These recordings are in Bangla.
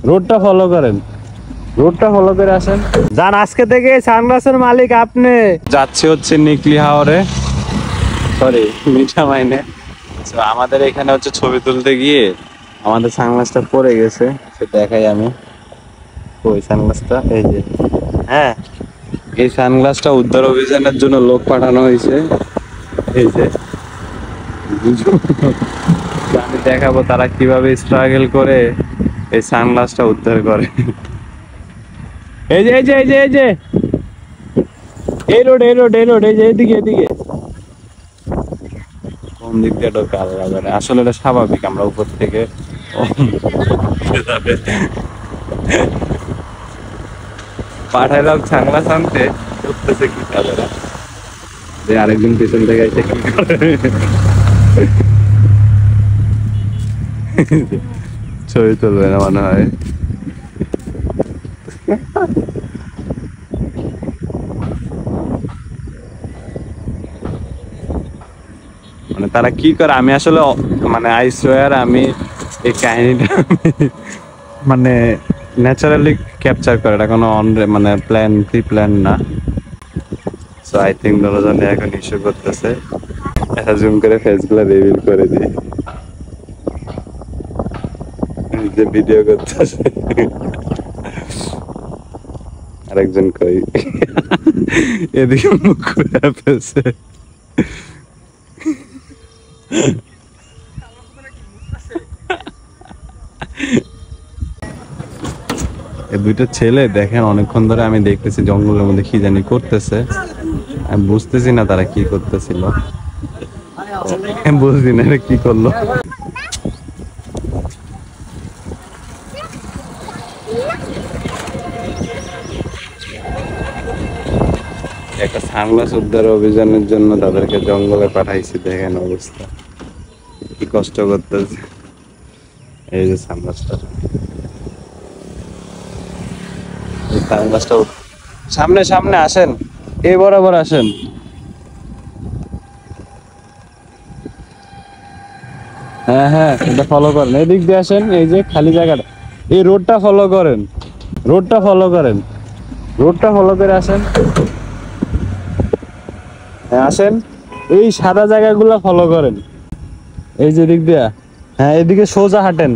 রোডটা ফলো করেন, রোডটা ফলো করে আসেন। যান, আজকে থেকে সানগ্লাসের মালিক আপনি। যাচ্ছে হচ্ছে নিকলি হাওরে, সরি মিঠা মাইনে। আমাদের এখানে হচ্ছে ছবি তুলতে গিয়ে আমাদের সানগ্লাসটা পড়ে গেছে, সে দেখাই আমি। ওই সানগ্লাসটা এই যে, হ্যাঁ এই সানগ্লাসটা উদ্ধার অভিযানের জন্য লোক পাঠানো হয়েছে। এই যে আমি দেখাবো তারা কিভাবে স্ট্রাগল করে এই সানগ্লাসটা উদ্ধার করে। এই যে এই যে এই যে এই যে এই রোড এই রোড এই রোড, এই যে এদিকে এদিকে কোন দিক দিয়ে ঢোকে আল্লাহ জানে। আসলে এটা স্বাভাবিক, আমরা উপর থেকে পাঠাইলাম সানগ্লাস আনতে, করতেছে কি তারা, যে আরেকজন পিছন থেকে এসে কি করে ছবি তুলবে না মনে হয়। মানে তারা কি করে, আমি আসলে মানে আই সোয়ার আমি এই কাহিনীটা মানে ন্যাচারালি ক্যাপচার করে, এটা কোনো মানে প্ল্যান প্রি প্ল্যান না। সো আই থিঙ্ক দুজনে এখন ইস্যু করতেছে, এটা জুম করে ফেসগুলো রিভিল করে দিই, যে ভিডিও করতেছে। আরেকজন কই এদিকে মুখ ঘুরে ফেলছে। এই দুইটা ছেলে দেখেন, অনেকক্ষণ ধরে আমি দেখতেছি জঙ্গলের মধ্যে কি জানি করতেছে, আমি বুঝতেছি না তারা কি করতেছিল, বুঝছি না এটা কি করলো। একটা সানগ্লাস উদ্ধার অভিযানের জন্য তাদেরকে জঙ্গলে পাঠাইছি, দেখেন অবস্থা কি কষ্ট করতেছে। এই যে সানগ্লাসটা, সামনে সামনে আসেন, এই বরাবর আসেন। হ্যাঁ হ্যাঁ, এটা ফলো করেন, এই দিক দিয়ে আসেন, এই যে খালি জায়গাটা, এই রোডটা ফলো করেন, রোডটা ফলো করেন, রোডটা ফলো করে আসেন। হ্যাঁ আসেন, এই সাদা জায়গাগুলো ফলো করেন, এই যে দিক দিয়া, হ্যাঁ এদিকে সোজা হাঁটেন,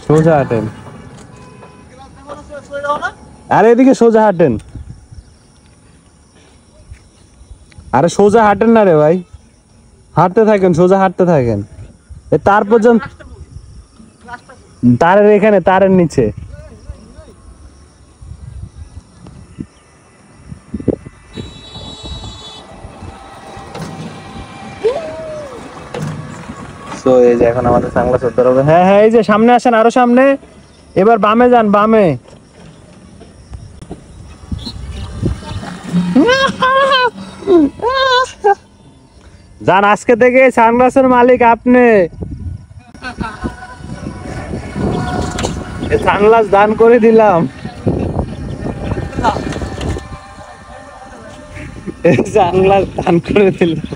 সোজা হাঁটেন, আরে এদিকে সোজা হাঁটেন, আরে সোজা হাঁটেন না রে ভাই, হাঁটতে থাকেন, সোজা হাঁটতে থাকেন, তার পর্যন্ত তারের এখানে, তারের নিচে। তো এই যে এখন আমাদের সানগ্লাস উদ্ধার হবে। হ্যাঁ হ্যাঁ, এই যে সামনে আসেন, আরো সামনে, এবার বামে যান, বামে। যান, আজকে থেকে সানগ্লাসের মালিক আপনি। সানগ্লাস দান করে দিলাম, সানগ্লাস দান করে দিলাম।